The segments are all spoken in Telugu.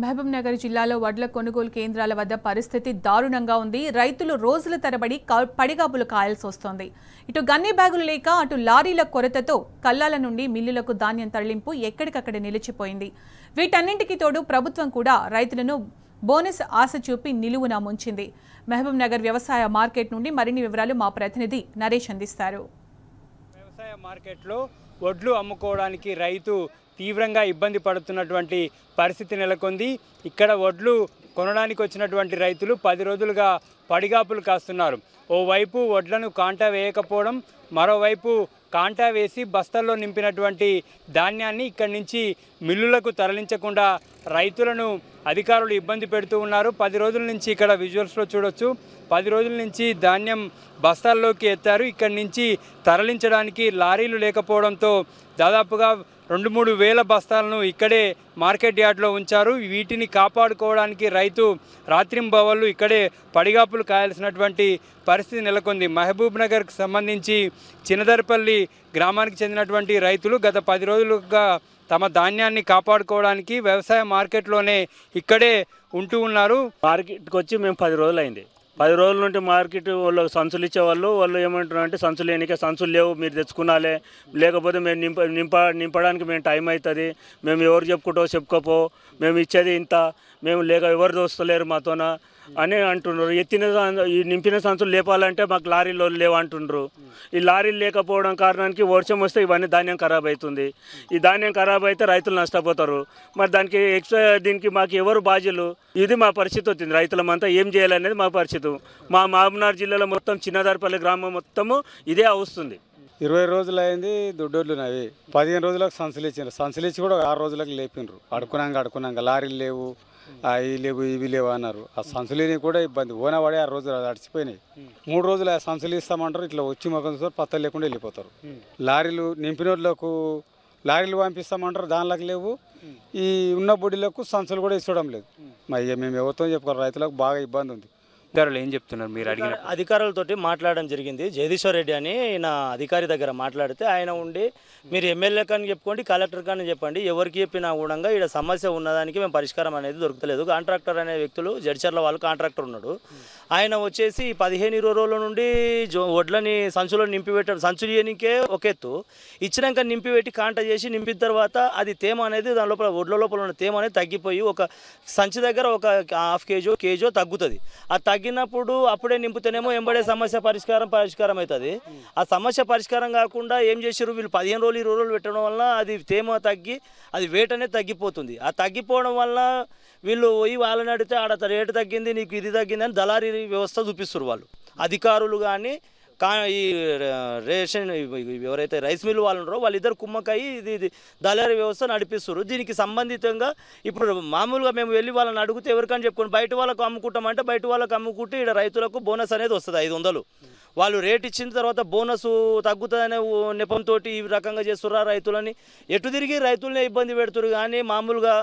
మహబూబ్ నగర్ జిల్లాలో వడ్ల కొనుగోలు కేంద్రాల వద్ద పరిస్థితి దారుణంగా ఉంది. రైతులు రోజుల తరబడి పడిగాపులు కాయాల్సి వస్తోంది. ఇటు గన్ని బ్యాగులు లేక అటు లారీల కొరతతో కల్లాల నుండి మిల్లులకు ధాన్యం తరలింపు ఎక్కడికక్కడ నిలిచిపోయింది. వీటన్నింటికి తోడు ప్రభుత్వం కూడా రైతులను బోనస్ ఆశ చూపి నిలువున ముంచింది. మహబూబ్ నగర్ వ్యవసాయ మార్కెట్ నుండి మరిన్ని వివరాలు మా ప్రతినిధి నరేష్ అందిస్తారు. వ్యవసాయ మార్కెట్లో వడ్లు అమ్ముకోవడానికి రైతు తీవ్రంగా ఇబ్బంది పడుతున్నటువంటి పరిస్థితి నెలకొంది. ఇక్కడ వడ్లు కొనడానికి వచ్చినటువంటి రైతులు 10 రోజులుగా పడిగాపులు కాస్తున్నారు. ఓవైపు వడ్లను కాంటా వేయకపోవడం, మరోవైపు కాంటా వేసి బస్తాల్లో నింపినటువంటి ధాన్యాన్ని ఇక్కడి నుంచి మిల్లులకు తరలించకుండా రైతులను అధికారులు ఇబ్బంది పెడుతూ ఉన్నారు. 10 రోజుల నుంచి ఇక్కడ విజువల్స్లో చూడొచ్చు, 10 రోజుల నుంచి ధాన్యం బస్తాల్లోకి ఎత్తారు. ఇక్కడి నుంచి తరలించడానికి లారీలు లేకపోవడంతో దాదాపుగా 2-3 వేల బస్తాలను ఇక్కడే మార్కెట్ యార్డ్లో ఉంచారు. వీటిని కాపాడుకోవడానికి రైతు రాత్రింబవళ్ళు ఇక్కడే పడిగాపులు కాయాల్సినటువంటి పరిస్థితి నెలకొంది. మహబూబ్ నగర్కి సంబంధించి చిన్నదర్పల్లి గ్రామానికి చెందినటువంటి రైతులు గత 10 రోజులుగా తమ ధాన్యాన్ని కాపాడుకోవడానికి వ్యవసాయ మార్కెట్లోనే ఇక్కడే ఉంటూ ఉన్నారు. మార్కెట్కి వచ్చి మేము 10 రోజులైంది. 10 రోజుల నుండి మార్కెట్ వాళ్ళు సంచులు ఇచ్చేవాళ్ళు ఏమంటున్నారు అంటే సంచులు లేనికే సంచులు లేవు, మీరు తెచ్చుకున్నాలే, లేకపోతే మేము నింపడానికి మేము టైం అవుతుంది, మేము ఎవరు చెప్పుకోపో, మేము ఇచ్చేది ఇంత, మేము లేక ఎవరు దోస్తలేరు మాతోన అని అంటున్నారు. ఈ నింపిన సంచులు లేపాలంటే మాకు లారీలు లేవు అంటుండ్రు. ఈ లారీలు లేకపోవడం కారణానికి వర్షం వస్తే ఇవన్నీ ధాన్యం ఖరాబ్ అవుతుంది. ఈ ధాన్యం ఖరాబ్ అయితే రైతులు నష్టపోతారు. మరి దానికి ఎక్స్ట్రా దీనికి మాకు ఎవరు బాధ్యులు? ఇది మా పరిస్థితి వచ్చింది. రైతులమంతా ఏం చేయాలనేది మా పరిస్థితి. మా మహబూబ్నగర్ జిల్లాలో మొత్తం చిన్నదర్పల్లి గ్రామం మొత్తము ఇదే వస్తుంది. 20 రోజులు అయింది. దుడ్డోళ్ళు నవి 15 రోజులకు సంచులు ఇచ్చారు. సంచులు ఇచ్చి కూడా 6 రోజులకు లేపినరు. అడుకున్నాక లారీలు లేవు, అవి లేవు, ఇవి లేవు అన్నారు. ఆ సంచులేని కూడా ఇబ్బంది. ఓనవాడే 6 రోజులు అడిచిపోయినాయి. 3 రోజులు ఆ సంచులు ఇస్తామంటారు. ఇట్లా వచ్చి మొక్కలు పత్తలు లేకుండా వెళ్ళిపోతారు. లారీలు నింపిన వాళ్ళకు లారీలు పంపిస్తామంటారు, దానిలోకి లేవు. ఈ ఉన్న బొడిలకు సంచులు కూడా ఇచ్చడం లేదు. మరి మేము ఎవరితో చెప్పుకోవాలి, రైతులకు బాగా ఇబ్బంది ఉంది. అధికారులు ఏం చెప్తున్నారు? మీరు అడిగిన అధికారులతోటి మాట్లాడడం జరిగింది. జగదీశ్వర్ రెడ్డి అని నా అధికారి దగ్గర మాట్లాడితే ఆయన ఉండి మీరు ఎమ్మెల్యే కానీ చెప్పుకోండి, కలెక్టర్ కానీ చెప్పండి, ఎవరికి చెప్పినా కూడా ఇక్కడ సమస్య ఉన్నదానికి మేము పరిష్కారం అనేది దొరకలేదు. కాంట్రాక్టర్ అనే వ్యక్తులు జడ్చర్ల వాళ్ళు కాంట్రాక్టర్ ఉన్నాడు. ఆయన వచ్చేసి 15-20 రోజుల నుండి వడ్లని సంచులో నింపిపెట్టాడు. సంచులు ఇయనికే ఒక ఎత్తు, ఇచ్చినాక నింపిపెట్టి కాంట చేసి నింపిన తర్వాత అది తేమ అనేది దాని లోపల వడ్ల లోపల ఉన్న తేమ అనేది తగ్గిపోయి ఒక సంచి దగ్గర ఒక ½ కేజో తగ్గుతుంది. ఆ తగ్గినప్పుడు అప్పుడే నింపుతేనేమో ఎంబడే సమస్య పరిష్కారం అవుతుంది. ఆ సమస్య పరిష్కారం కాకుండా ఏం చేసారు వీళ్ళు 15 రోజులు 20 రోజులు పెట్టడం వల్ల అది తేమ తగ్గి అది వెయిట్ అనేది తగ్గిపోతుంది. ఆ తగ్గిపోవడం వల్ల వీళ్ళు పోయి వాళ్ళని అడిగితే ఆడ రేటు తగ్గింది, నీకు ఇది తగ్గింది అని దళారీ వ్యవస్థ చూపిస్తారు వాళ్ళు అధికారులు. కానీ ఈ రేషన్ ఎవరైతే రైస్ మిల్ వాళ్ళు ఉన్నారో వాళ్ళిద్దరు కుమ్మకాయి ఇది దళారీ వ్యవస్థ నడిపిస్తారు. దీనికి సంబంధితంగా ఇప్పుడు మామూలుగా మేము వెళ్ళి వాళ్ళని అడిగితే ఎవరికని చెప్పుకొని బయట వాళ్ళకు అమ్ముకుంటామంటే బయట వాళ్ళకు అమ్ముకుంటే ఇక్కడ రైతులకు బోనస్ అనేది వస్తుంది 500. వాళ్ళు రేట్ ఇచ్చిన తర్వాత బోనస్ తగ్గుతుందనే నెపంతో ఈ రకంగా చేస్తున్నారు. రైతులని ఎటు తిరిగి రైతులనే ఇబ్బంది పెడుతున్నారు. కానీ మామూలుగా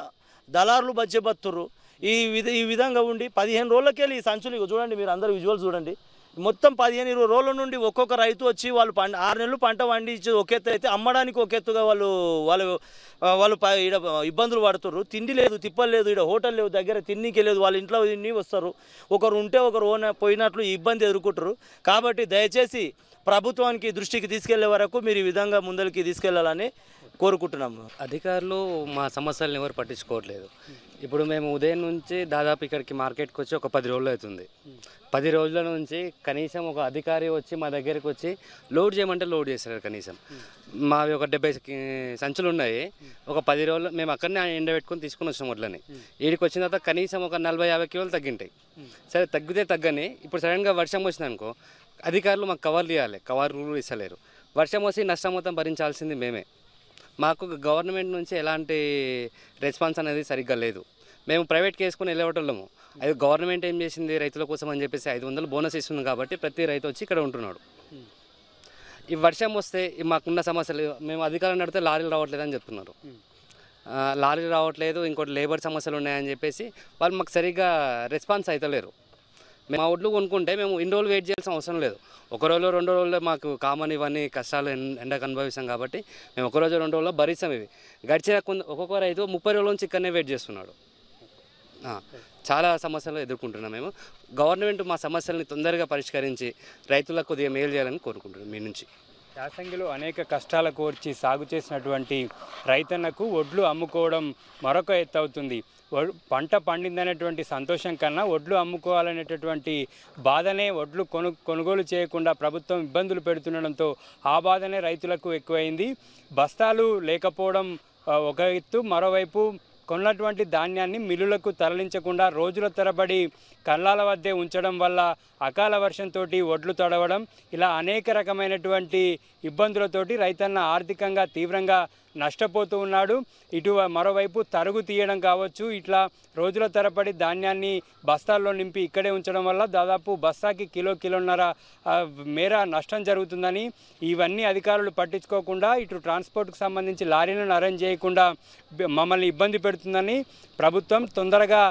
దళారులు బచ్చబత్తురు. ఈ విధంగా ఉండి 15 రోజులకి వెళ్ళి ఈ సంచులు చూడండి, మీరు అందరూ విజువల్ చూడండి. మొత్తం 15-20 రోజుల నుండి ఒక్కొక్క రైతు వచ్చి వాళ్ళు 6 నెలలు పంట పండించి ఒక ఎత్తు అయితే అమ్మడానికి ఒక ఎత్తుగా వాళ్ళు ఇబ్బందులు పడుతున్నారు. తిండి లేదు, తిప్పలు లేదు, ఇక్కడ హోటల్ లేవు, దగ్గర తిండికి లేదు, వాళ్ళ ఇంట్లో తిని వస్తారు. ఒకరు ఉంటే ఒకరు పోయినట్లు ఇబ్బంది ఎదుర్కొంటారు. కాబట్టి దయచేసి ప్రభుత్వానికి దృష్టికి తీసుకెళ్లే వరకు మీరు ఈ విధంగా ముందరికి తీసుకెళ్లాలని కోరుకుంటున్నాము. అధికారులు మా సమస్యలను ఎవరు పట్టించుకోవట్లేదు. ఇప్పుడు మేము ఉదయం నుంచి దాదాపు ఇక్కడికి మార్కెట్కి వచ్చి ఒక 10 రోజులు అవుతుంది. 10 రోజుల నుంచి కనీసం ఒక అధికారి వచ్చి మా దగ్గరికి వచ్చి లోడ్ చేయమంటే లోడ్ చేస్తారు. కనీసం మావి ఒక 70 సంచులు ఉన్నాయి. ఒక 10 రోజులు మేము అక్కడనే ఎండబెట్టుకొని తీసుకుని వచ్చినాం వడ్లని. వీడికి వచ్చిన తర్వాత కనీసం ఒక 40-50 కిలోలు తగ్గింటాయి. సరే తగ్గితే తగ్గని ఇప్పుడు సడన్గా వర్షం వచ్చిందనుకో అధికారులు మాకు కవర్లు ఇవ్వాలి, కవర్లు ఇస్తలేరు. వర్షం వచ్చి నష్టం మొత్తం భరించాల్సింది మేమే. మాకు గవర్నమెంట్ నుంచి ఎలాంటి రెస్పాన్స్ అనేది సరిగ్గా లేదు. మేము ప్రైవేట్కి వేసుకుని వెళ్ళేవాళ్ళము. అది గవర్నమెంట్ ఏం చేసింది, రైతుల కోసం అని చెప్పేసి 500 బోనస్ ఇస్తుంది కాబట్టి ప్రతి రైతు వచ్చి ఇక్కడ ఉంటున్నాడు. ఈ వర్షం వస్తే మాకున్న సమస్యలు మేము అధికారులను అడిగితే లారీలు రావట్లేదని చెప్తున్నారు. లారీలు రావట్లేదు, ఇంకోటి లేబర్ సమస్యలు ఉన్నాయని చెప్పేసి వాళ్ళు మాకు సరిగ్గా రెస్పాన్స్ అవుతలేరు. మేము ఆ వడ్లు కొనుక్కుంటే మేము ఇన్ని రోజులు వెయిట్ చేయాల్సిన అవసరం లేదు. 1 రోజు 2 రోజుల్లో మాకు కామన్ ఇవన్నీ కష్టాలు ఎండకు అనుభవిస్తాం కాబట్టి మేము 1 రోజు 2 రోజుల్లో భరిస్తాం. ఇవి గడిచిన ఒక్కొక్క రైతు 30 రోజుల నుంచి ఇక్కడనే వెయిట్ చేస్తున్నాడు. చాలా సమస్యలు ఎదుర్కొంటున్నాం మేము. గవర్నమెంట్ మా సమస్యల్ని తొందరగా పరిష్కరించి రైతులకు కొద్దిగా మేలు చేయాలని కోరుకుంటున్నాం మీ నుంచి. యాసంగిలో అనేక కష్టాల కోర్చి సాగు చేసినటువంటి రైతన్నకు ఒడ్లు అమ్ముకోవడం మరొక ఎత్తు అవుతుంది. పంట పండిందనేటువంటి సంతోషం కన్నా ఒడ్లు అమ్ముకోవాలనేటటువంటి బాధనే ఒడ్లు కొనుగోలు చేయకుండా ప్రభుత్వం ఇబ్బందులు పెడుతుండడంతో ఆ బాధనే రైతులకు ఎక్కువైంది. బస్తాలు లేకపోవడం ఒక ఎత్తు, మరోవైపు కొన్నటువంటి ధాన్యాన్ని మిల్లులకు తరలించకుండా రోజుల తరబడి కళ్ళాల వద్దే ఉంచడం వల్ల అకాల వర్షంతో ఒడ్లు తడవడం, ఇలా అనేక రకమైనటువంటి ఇబ్బందులతోటి రైతన్న ఆర్థికంగా తీవ్రంగా నష్టపోతూ ఉన్నాడు. ఇటు మరోవైపు తరుగు తీయడం కావచ్చు, ఇట్లా రోజుల తరబడి ధాన్యాన్ని బస్తాల్లో నింపి ఇక్కడే ఉంచడం వల్ల దాదాపు బస్తాకి కిలోన్నర మేర నష్టం జరుగుతుందని, ఇవన్నీ అధికారులు పట్టించుకోకుండా ఇటు ట్రాన్స్పోర్ట్కి సంబంధించి లారీలను అరేంజ్ చేయకుండా మమ్మల్ని ఇబ్బంది పెడుతుందని ప్రభుత్వం తొందరగా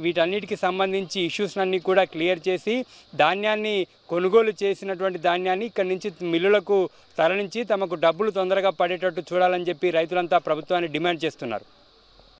వీటన్నిటికి సంబంధించి ఇష్యూస్ అన్నీ కూడా క్లియర్ చేసి ధాన్యాన్ని కొనుగోలు చేసినటువంటి ధాన్యాన్ని ఇక్కడి నుంచి మిల్లులకు తరలించి తమకు డబ్బులు తొందరగా పడేటట్టు చూడాలని చెప్పి రైతులంతా ప్రభుత్వాన్ని డిమాండ్ చేస్తున్నారు.